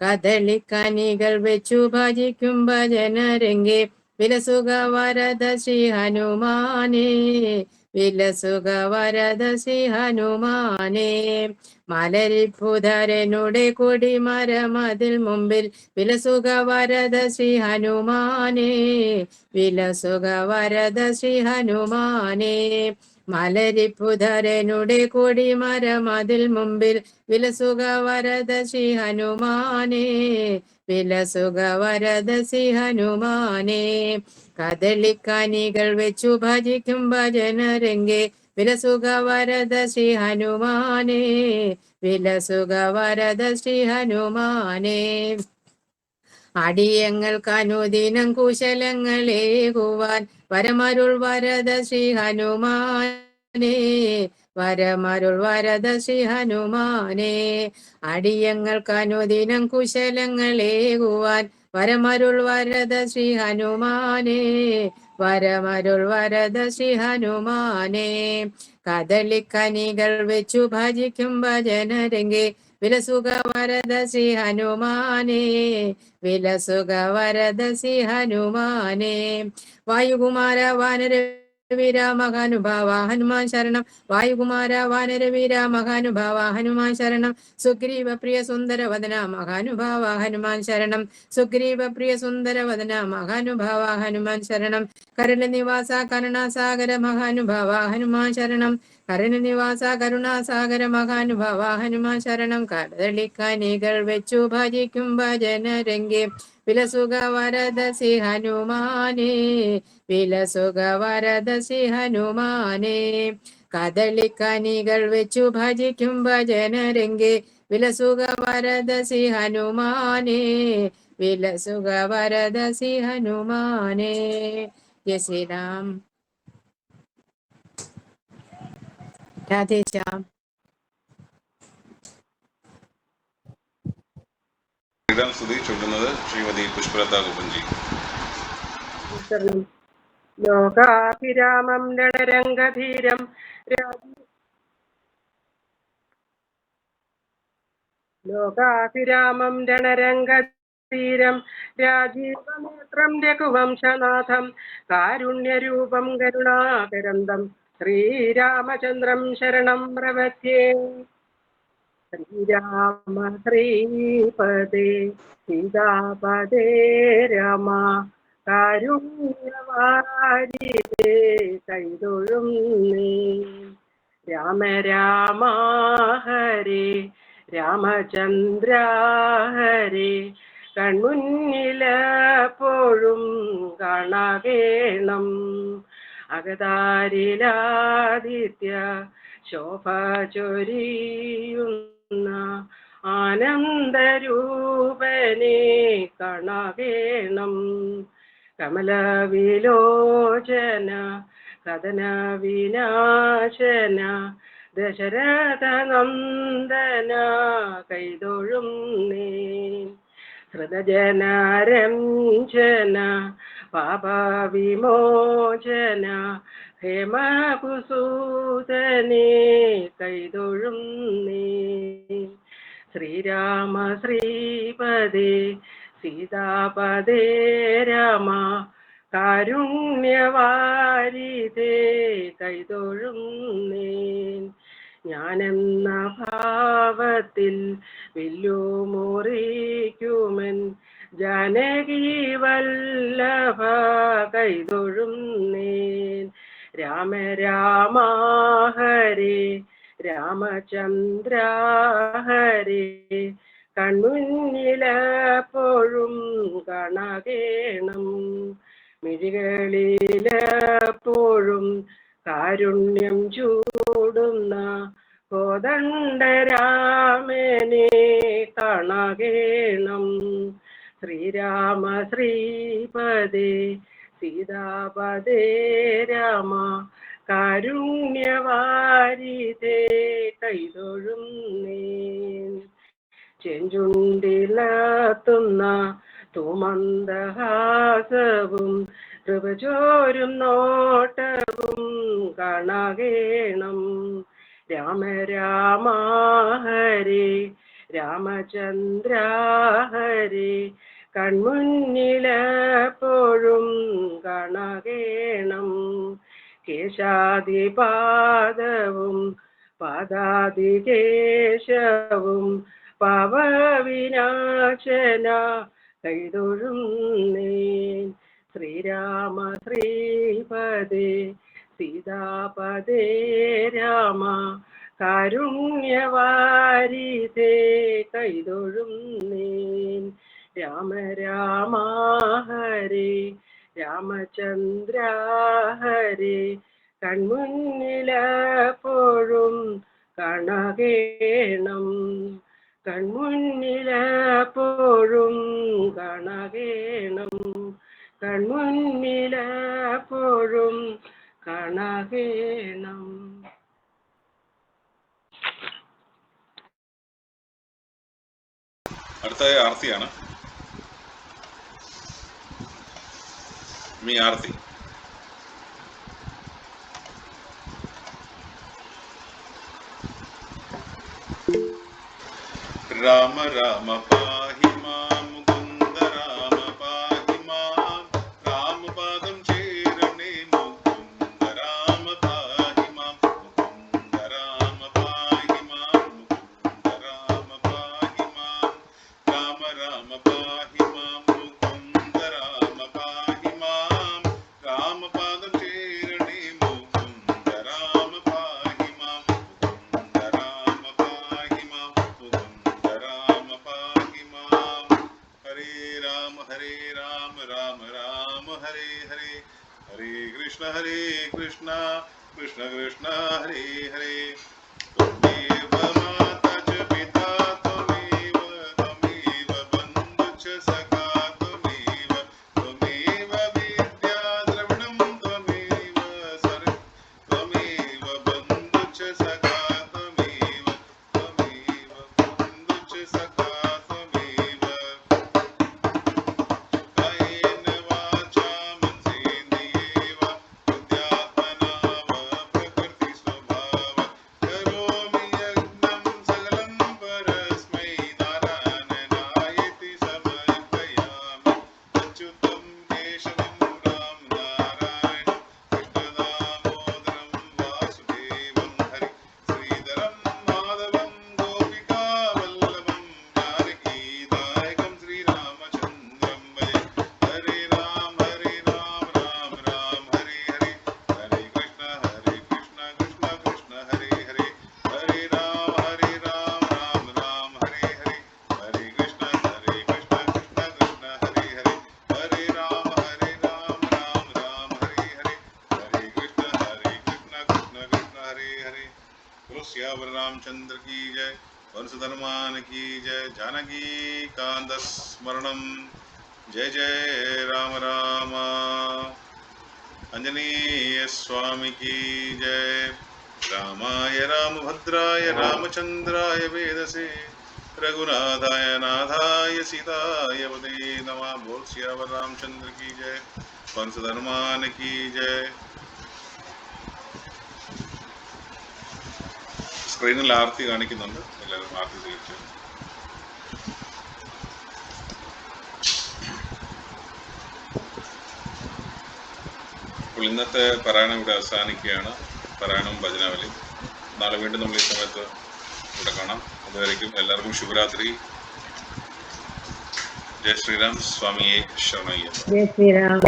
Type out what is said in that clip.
കദളിക്കനികൾ വെച്ചു ഭജിക്കും ഭജനരംഗെ വിലസുക വരദ ശ്രീ ഹനുമാനേ വിലസുക വരദ ശ്രീ ഹനുമാനേ മലരിപ്പുധരനുടെ കൊടിമരമതിൽ മുമ്പിൽ വിലസുക വരദ ശ്രീ ഹനുമാനേ വിലസുക വരദ ശ്രീ ഹനുമാനേ മലരിപ്പുധരനുടെ കൊടിമരമതിൽ മുമ്പിൽ വിലസുക വരദ ശ്രീ ഹനുമാനേ വിലസുക വരദ ശ്രീ ഹനുമാനേ കദളിക്കനികൾ വെച്ചു ഭജിക്കും ഭജനരംഗെ വിലസുക വരദ ശ്രീ ഹനുമാനേ വിലസുക വരദ ശ്രീ ഹനുമാനേ അടിയങ്ങൾക്ക് അനുദിനം കുശലങ്ങളേകുവാൻ വരമരുൾ വരദ ശ്രീ ഹനുമാനേ വരമരുൾ വരദ ശ്രീ ഹനുമാനേ അടിയങ്ങൾക്ക് അനുദിനം കുശലങ്ങളേകുവാൻ വരമരുൾ വരദ ശ്രീ ഹനുമാനേ വരമരുൾ വരദ ശ്രീ ഹനുമാനേ കദളിക്കനികൾ വെച്ചു ഭജിക്കും ഭജനരംഗെ വിലസുക വരദ ശ്രീ ഹനുമാനേ വിലസുക വരദ ശ്രീ ഹനുമാനേ വായുകുമാര വാനര വീര മഹാനുഭാവ ഹനുമാൻ ശരണം വായുകുമാര വാനര വീര മഹാനുഭാവ ഹനുമാൻ ശരണം സുഗ്രീവ പ്രിയ സുന്ദര വദന മഹാനുഭാവ ഹനുമാൻ ശരണം സുഗ്രീവ പ്രിയ സുന്ദര വദന മഹാനുഭാവ ഹനുമാൻ ശരണം കരുണ നിവാസ കരുണാസാഗര മഹാനുഭാവ ഹനുമാൻ ശരണം കരുണ നിവാസ കരുണാസാഗര മഹാനുഭാവ ഹനുമാൻ ശരണം കദളിക്കനികൾ വെച്ചു ഭജിക്കും ഭജനരംഗെ വിലസുക വരദ ശ്രീ ഹനുമാനേ വിലസുക വരദ ശ്രീ ഹനുമാനേ കദളിക്കനികൾ വെച്ചു ഭജിക്കും ഭജനരംഗെ വിലസുക വരദ ശ്രീ ഹനുമാനേ വിലസുക വരദ ശ്രീ ഹനുമാനേ ജയ ശ്രീരാം രാധേശ്യാം സ്തുതി ചൊല്ലുന്നത് ശ്രീമതി പുഷ്പലത കുപ്പൻജി. ലോകാഭിരാമം രണരംഗധീരം ലോകാഭിരാമം രണരംഗധീരം രാജീവനേത്രം രഘുവംശനാഥം കാരുണ്യരൂപം കരുണാകരന്തം ശ്രീരാമചന്ദ്രം ശരണം പ്രപദ്യേ. ശ്രീരാമ ശ്രീപദേ സീതാപദേ രമ കാരുണ്യവാരിതേ കൈതൊഴും നീ. രാമ രാമ ഹരേ രാമചന്ദ്ര ഹരേ കൺമുന്നിലെപ്പോഴും കാണാകേണം. അകതാരിലാദിത്യ ശോഭ ചൊരിയുന്ന ആനന്ദരൂപനെ കാണാകേണം. കമലവിലോചന കഥന വിനാശന ദശരഥ നന്ദന കൈതൊഴും നീ. ഹൃദജനരഞ്ജന പാപവിമോചന ഹേമകുസൂദനെ കൈതൊഴും നീ. ശ്രീരാമ ശ്രീപദേ സീതാപദേ രമ കാരുണ്യവാരിതേ കൈതൊഴും നീ. ഞാനെന്ന ഭാവത്തിൽ വില്ലുമുറിക്കുമൻ ജാനകി വല്ലഭ കൈതൊഴും നീ. രാമ രാമ ഹരേ രാമചന്ദ്ര ഹരേ കൺമുന്നിലെപ്പോഴും കാണാകേണം. മിഴികളിലെപ്പോഴും കാരുണ്യം ചൂടുന്ന കോദണ്ഡരാമനെ കാണാകേണം. ശ്രീരാമ ശ്രീപദേ സീതാപദേ രമ കാരുണ്യവാരിതേ കൈതൊഴും നീ. ചെഞ്ചുണ്ടിലെത്തുന്ന തുമന്ദഹാസവും കൃപചോരും നോട്ടവും കാണാകേണം. രാമ രാമ ഹരേ രാമചന്ദ്ര ഹരേ കൺമുന്നിലെപ്പോഴും കാണകേണം കേശാദിപാദവും പാദാദികേശവും പാവവിനാശന കൈതൊഴുന്നേൻ ശ്രീരാമ ശ്രീപദേ സീതാപദേ രാമ കാരുണ്യവാരിധേ കൈതൊഴുന്നേൻ രാമ രാമ ഹരേ രാമചന്ദ്ര ഹരേ കൺമുന്നിലെപ്പോഴും കാണകേണം കൺമുന്നിലെപ്പോഴും കാണകേണം കൺമുന്നിലെപ്പോഴും കാണകേണം. അടുത്തതായി ആർത്തിയാണ്. മീ ആർത്തി. രാമ രാമ പാഹി മാം മുകുന്ദ രാമ പാഹി മാം രാമപാദം ചേരണേ മുകുന്ദ രാമ പാഹി മാം മുകുന്ദ രാമ പാഹി മാം മുകുന്ദ രാമ പാഹി മാം രാമ രാമ പാഹി മാം മുകുന്ദ രാമ പാഹി മാം രാമപാദം ചേരണേ മുകുന്ദ രാമ പാഹി മാം മുകുന്ദ രാമ പാഹി മാം മുകുന്ദ രാമ പാഹി മാം. ഹരേ രാമ രാമ രാമ ഹരേ ഹരേ ഹരേ കൃഷ്ണ കൃഷ്ണ കൃഷ്ണ ഹരേ ഹരേ. ത്വമേവ മാതാ ച പിതാ ത്വമേവ ത്വമേവ ബന്ധു ച സഖാ ത്വമേവ ത്വമേവ വിദ്യാ ദ്രവിണം ത്വമേവ ത്വമേവ ബന്ധു ച സഖാ ത്വമേവ ത്വമേവ ബന്ധു ച സഖാ ത്വമേവ. കായേന വാചാ മനസേന്ദ്രിയേവ ബുദ്ധ്യാത്മനാ വാ പ്രകൃതി സ്വഭാവാത് കരോമി യജ്ഞം സകലം പരസ്മൈ നാരായണായേതി സമർപ്പയാമി. അച്യുതം കേശവം രാം നാരായണം കൃഷ്ണദാമോദരം വാസുദേവം ഹരി ശ്രീധരം മാധവം ഗോപികാവല്ലഭം ജാനകീദായകം ശ്രീരാമചന്ദ്രം ഭജെ. ഹരേ രാം രാം രാം ഹരേ ഹരേ ഹരേ കൃഷ്ണ കൃഷ്ണ കൃഷ്ണ ഹരേ ഹരേ ഹരേ രാം രാം രാം ഹരേ ഹരേ ഹരേ കൃഷ്ണ കൃഷ്ണ കൃഷ്ണ ഹരേ ഹരേ ഹരേ രാം രാം രാം ഹരേ ഹരേ ഹരേ കൃഷ്ണ കൃഷ്ണ കൃഷ്ണ ഹരേ ഹരേ. बोलो सियावर रामचंद्र की जय, वंश हनुमान की जय. जानकी कांत स्मरणम. जय जय राम राम. अंजनेय स्वामी की जय. रामाय रामभद्राय रामचंद्राय वेदसे रघुनाथाय नाथाय सीताय पते नमः. बोल सियावर रामचंद्र की जय, वंश हनुमान की जय. സ്ക്രീനിൽ ആർത്തി കാണിക്കുന്നുണ്ട്, എല്ലാവരും ആർത്തി സ്വീകരിച്ചു. അപ്പോൾ ഇന്നത്തെ പാരായണം ഇവിടെ അവസാനിക്കുകയാണ്. പാരായണവും ഭജനാവലി. നാളെ വീണ്ടും നമ്മൾ ഈ സമയത്ത് ഇവിടെ കാണാം. അതുവരേക്കും എല്ലാവർക്കും ശുഭരാത്രി. ജയ ശ്രീരാം. സ്വാമിയെ ശരണയ്യപ്പ. ജയ ശ്രീരാം.